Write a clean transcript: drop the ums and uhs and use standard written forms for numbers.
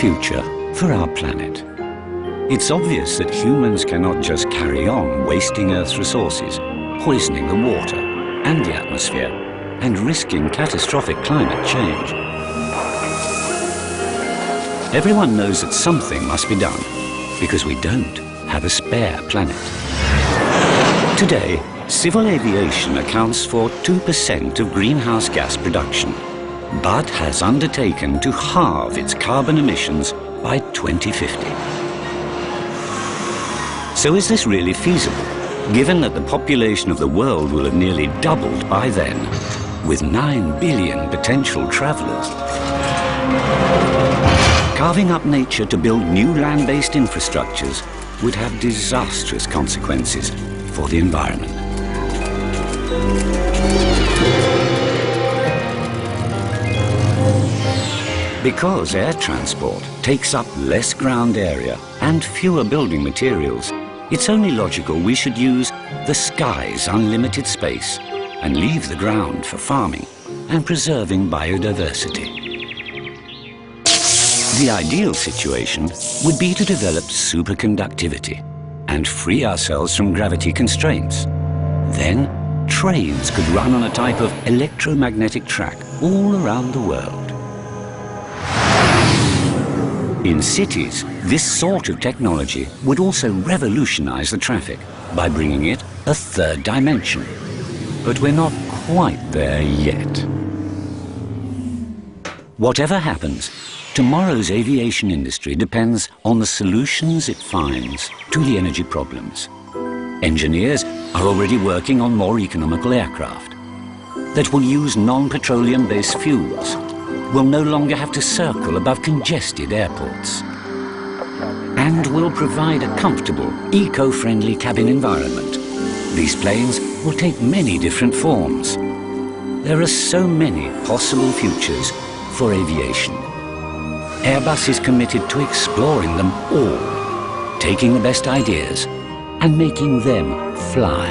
future for our planet. It's obvious that humans cannot just carry on wasting Earth's resources, poisoning the water and the atmosphere, and risking catastrophic climate change. Everyone knows that something must be done, because we don't have a spare planet. Today, civil aviation accounts for 2% of greenhouse gas production, but has undertaken to halve its carbon emissions by 2050. So is this really feasible, given that the population of the world will have nearly doubled by then, with 9 billion potential travelers? Carving up nature to build new land-based infrastructures would have disastrous consequences for the environment. Because air transport takes up less ground area and fewer building materials, it's only logical we should use the sky's unlimited space and leave the ground for farming and preserving biodiversity. The ideal situation would be to develop superconductivity and free ourselves from gravity constraints. Then, trains could run on a type of electromagnetic track all around the world. In cities, this sort of technology would also revolutionize the traffic by bringing it a third dimension. But we're not quite there yet. Whatever happens, tomorrow's aviation industry depends on the solutions it finds to the energy problems. Engineers are already working on more economical aircraft that will use non-petroleum-based fuels, will no longer have to circle above congested airports, and will provide a comfortable, eco-friendly cabin environment. These planes will take many different forms. There are so many possible futures for aviation. Airbus is committed to exploring them all, taking the best ideas and making them fly.